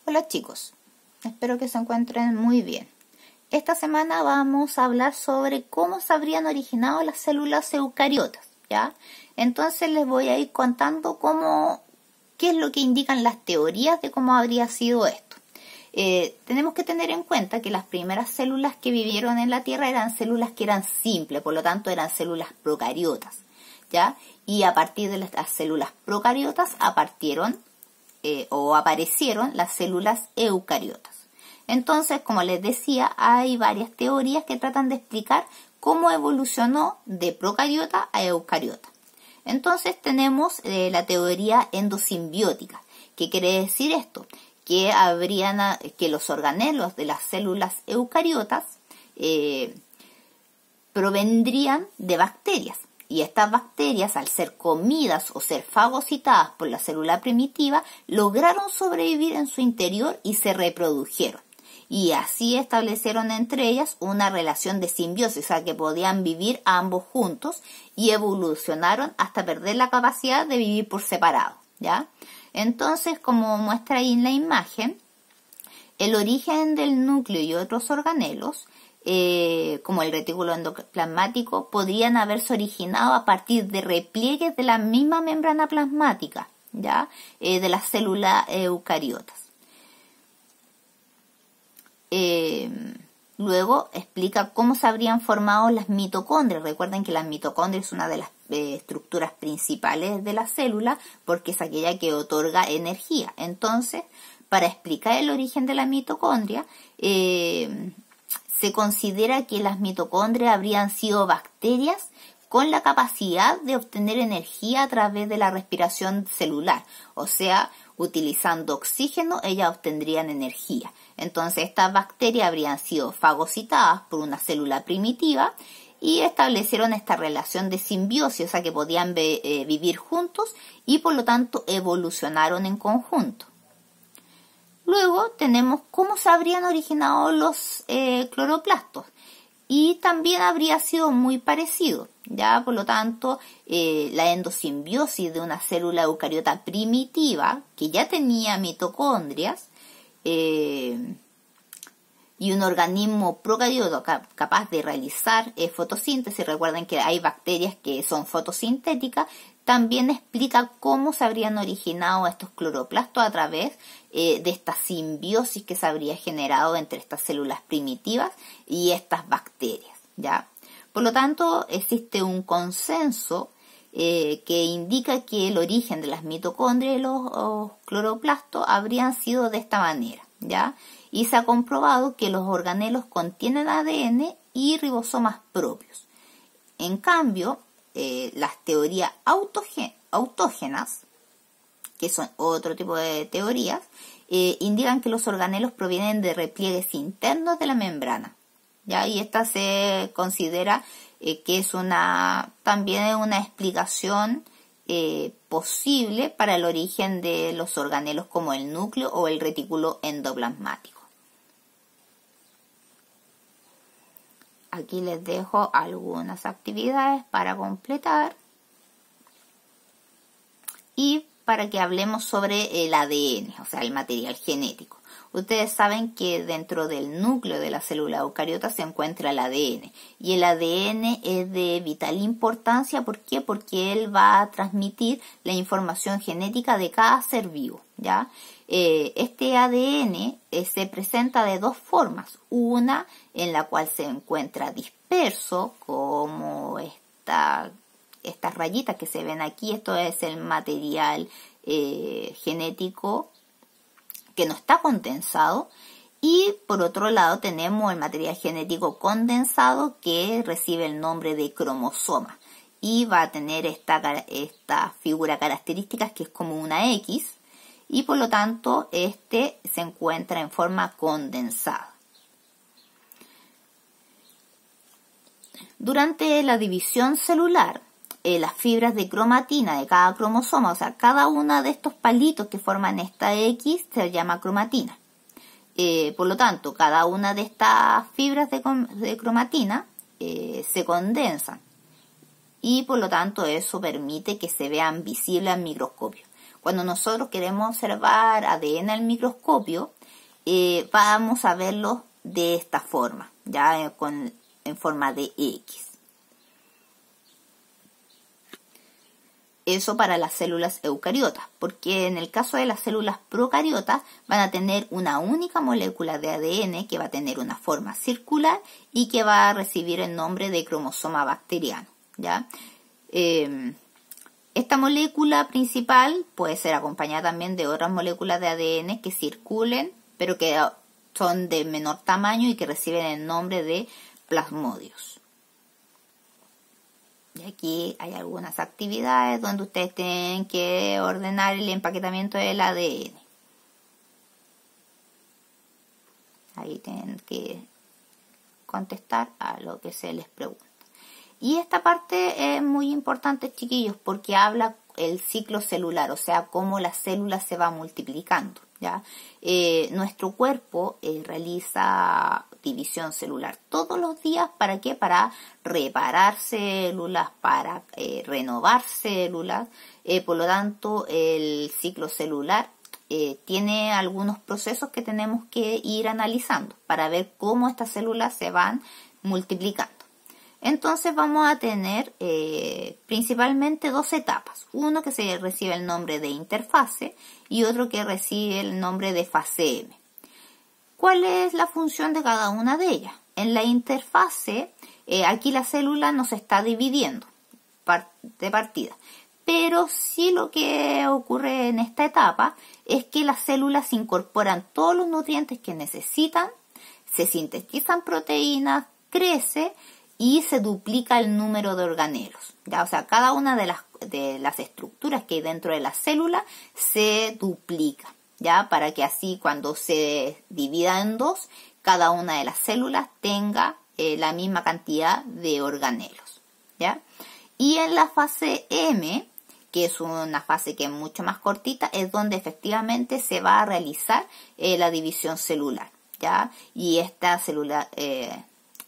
Hola chicos, espero que se encuentren muy bien. Esta semana vamos a hablar sobre cómo se habrían originado las células eucariotas, ¿ya? Entonces les voy a ir contando qué es lo que indican las teorías de cómo habría sido esto. Tenemos que tener en cuenta que las primeras células que vivieron en la Tierra eran células que eran simples, por lo tanto eran células procariotas, ¿ya? Y a partir de las células procariotas aparecieron las células eucariotas. Entonces, como les decía, hay varias teorías que tratan de explicar cómo evolucionó de procariota a eucariota. Entonces tenemos la teoría endosimbiótica. ¿Qué quiere decir esto? Que los organelos de las células eucariotas provendrían de bacterias. Y estas bacterias, al ser comidas o ser fagocitadas por la célula primitiva, lograron sobrevivir en su interior y se reprodujeron. Y así establecieron entre ellas una relación de simbiosis, o sea que podían vivir ambos juntos y evolucionaron hasta perder la capacidad de vivir por separado, ¿ya? Entonces, como muestra ahí en la imagen, el origen del núcleo y otros organelos, como el retículo endoplasmático, podrían haberse originado a partir de repliegues de la misma membrana plasmática, ¿ya? De las células eucariotas. Luego explica cómo se habrían formado las mitocondrias. Recuerden que las mitocondrias es una de las estructuras principales de la célula porque es aquella que otorga energía. Entonces, para explicar el origen de la mitocondria, se considera que las mitocondrias habrían sido bacterias con la capacidad de obtener energía a través de la respiración celular. O sea, utilizando oxígeno, ellas obtendrían energía. Entonces, estas bacterias habrían sido fagocitadas por una célula primitiva y establecieron esta relación de simbiosis, o sea, que podían vivir juntos y por lo tanto evolucionaron en conjunto. Luego tenemos cómo se habrían originado los cloroplastos y también habría sido muy parecido, ¿ya? Por lo tanto, la endosimbiosis de una célula eucariota primitiva que ya tenía mitocondrias y un organismo procariota capaz de realizar fotosíntesis. Recuerden que hay bacterias que son fotosintéticas. También explica cómo se habrían originado estos cloroplastos a través de esta simbiosis que se habría generado entre estas células primitivas y estas bacterias, ¿ya? Por lo tanto, existe un consenso que indica que el origen de las mitocondrias y los cloroplastos habrían sido de esta manera, ¿ya? Y se ha comprobado que los organelos contienen ADN y ribosomas propios. En cambio, las teorías autógenas, que son otro tipo de teorías, indican que los organelos provienen de repliegues internos de la membrana, ¿ya? Y esta se considera que es también una explicación posible para el origen de los organelos como el núcleo o el retículo endoplasmático. Aquí les dejo algunas actividades para completar y para que hablemos sobre el ADN, o sea, el material genético. Ustedes saben que dentro del núcleo de la célula eucariota se encuentra el ADN. Y el ADN es de vital importancia. ¿Por qué? Porque él va a transmitir la información genética de cada ser vivo, ¿ya? Este ADN se presenta de dos formas. Una en la cual se encuentra disperso, como estas rayitas que se ven aquí. Esto es el material genético que no está condensado, y por otro lado tenemos el material genético condensado que recibe el nombre de cromosoma y va a tener esta figura característica que es como una X, y por lo tanto este se encuentra en forma condensada. Durante la división celular, las fibras de cromatina de cada cromosoma, o sea, cada una de estos palitos que forman esta X se llama cromatina. Por lo tanto, cada una de estas fibras de cromatina se condensan y por lo tanto eso permite que se vean visibles al microscopio. cuando nosotros queremos observar ADN al microscopio, vamos a verlo de esta forma, ya en forma de X. Eso para las células eucariotas, porque en el caso de las células procariotas van a tener una única molécula de ADN que va a tener una forma circular y que va a recibir el nombre de cromosoma bacteriano, ¿ya? Esta molécula principal puede ser acompañada también de otras moléculas de ADN que circulen, pero que son de menor tamaño y que reciben el nombre de plasmodios. Y aquí hay algunas actividades donde ustedes tienen que ordenar el empaquetamiento del ADN. Ahí tienen que contestar a lo que se les pregunta. Y esta parte es muy importante, chiquillos, porque habla el ciclo celular, o sea, cómo la célula se va multiplicando, ¿ya? Nuestro cuerpo realiza división celular todos los días. ¿Para qué? Para reparar células, para renovar células. Por lo tanto, el ciclo celular tiene algunos procesos que tenemos que ir analizando para ver cómo estas células se van multiplicando. Entonces vamos a tener principalmente dos etapas. Uno que se recibe el nombre de interfase y otro que recibe el nombre de fase M. ¿Cuál es la función de cada una de ellas? En la interfase, aquí la célula no se está dividiendo de partida. Pero sí lo que ocurre en esta etapa es que las células incorporan todos los nutrientes que necesitan, se sintetizan proteínas, crece y se duplica el número de organelos, ¿ya? O sea, cada una de las estructuras que hay dentro de la célula se duplica, ¿ya? Para que así cuando se divida en dos, cada una de las células tenga la misma cantidad de organelos, ¿ya? Y en la fase M, que es una fase que es mucho más cortita, es donde efectivamente se va a realizar la división celular, ¿ya? Y esta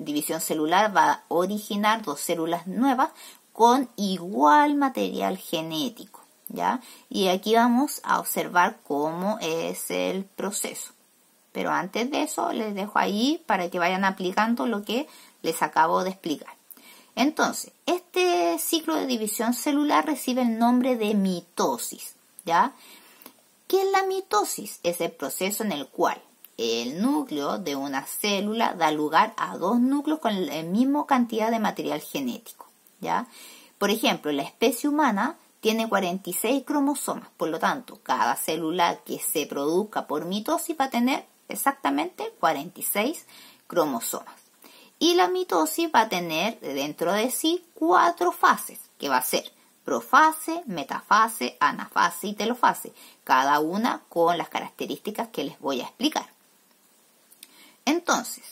división celular va a originar dos células nuevas con igual material genético, ¿ya? Y aquí vamos a observar cómo es el proceso. Pero antes de eso les dejo ahí para que vayan aplicando lo que les acabo de explicar. Entonces, este ciclo de división celular recibe el nombre de mitosis, ¿ya? ¿Qué es la mitosis? Es el proceso en el cual el núcleo de una célula da lugar a dos núcleos con la misma cantidad de material genético, ¿ya? Por ejemplo, la especie humana tiene 46 cromosomas, por lo tanto, cada célula que se produzca por mitosis va a tener exactamente 46 cromosomas. Y la mitosis va a tener dentro de sí 4 fases, que va a ser profase, metafase, anafase y telofase, cada una con las características que les voy a explicar. Entonces,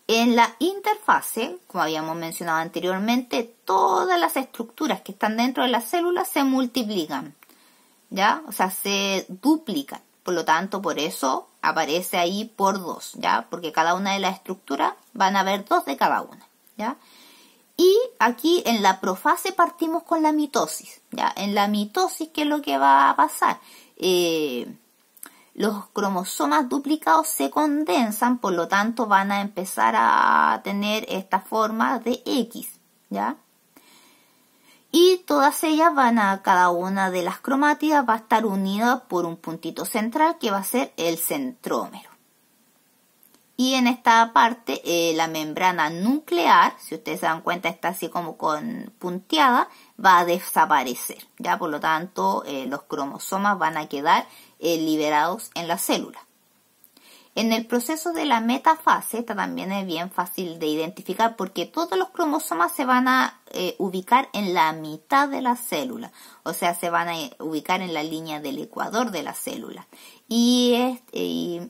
en la interfase, como habíamos mencionado anteriormente, todas las estructuras que están dentro de las células se multiplican, ¿ya? O sea, se duplican. Por lo tanto, por eso aparece ahí por 2, ¿ya? Porque cada una de las estructuras van a haber 2 de cada una, ¿ya? Y aquí en la profase partimos con la mitosis, ¿ya? En la mitosis, ¿qué es lo que va a pasar? Los cromosomas duplicados se condensan, por lo tanto van a empezar a tener esta forma de X, ¿ya? Y todas ellas cada una de las cromátidas va a estar unida por un puntito central que va a ser el centrómero. Y en esta parte la membrana nuclear, si ustedes se dan cuenta está así como punteada, va a desaparecer, ¿ya? Por lo tanto, los cromosomas van a quedar liberados en la célula. En el proceso de la metafase, esta también es bien fácil de identificar porque todos los cromosomas se van a ubicar en la mitad de la célula, o sea, se van a ubicar en la línea del ecuador de la célula. Y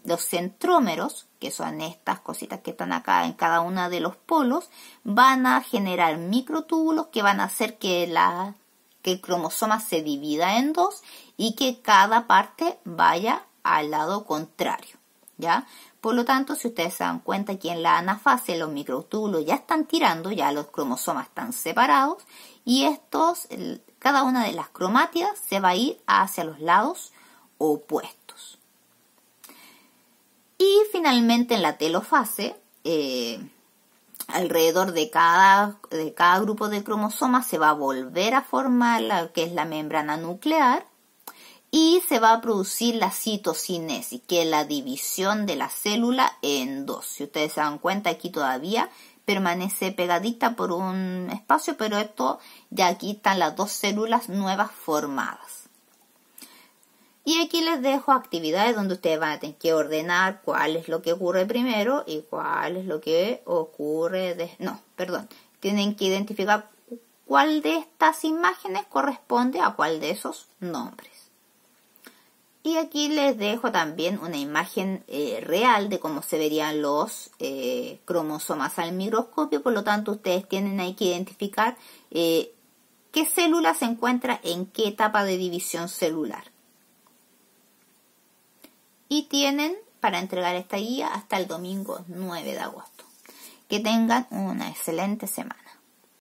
los centrómeros, que son estas cositas que están acá en cada uno de los polos, van a generar microtúbulos que van a hacer que el cromosoma se divida en dos y que cada parte vaya al lado contrario, ¿ya? Por lo tanto, si ustedes se dan cuenta aquí en la anafase los microtúbulos ya están tirando, ya los cromosomas están separados y estos cada una de las cromátidas se va a ir hacia los lados opuestos. Y finalmente en la telofase, alrededor de cada grupo de cromosomas se va a volver a formar lo que es la membrana nuclear y se va a producir la citocinesis, que es la división de la célula en dos. Si ustedes se dan cuenta, aquí todavía permanece pegadita por un espacio, pero esto ya aquí están las dos células nuevas formadas. Y aquí les dejo actividades donde ustedes van a tener que ordenar cuál es lo que ocurre primero y cuál es lo que ocurre tienen que identificar cuál de estas imágenes corresponde a cuál de esos nombres. Y aquí les dejo también una imagen real de cómo se verían los cromosomas al microscopio. Por lo tanto, ustedes tienen ahí que identificar qué célula se encuentra en qué etapa de división celular. Y tienen para entregar esta guía hasta el domingo 9 de agosto. Que tengan una excelente semana.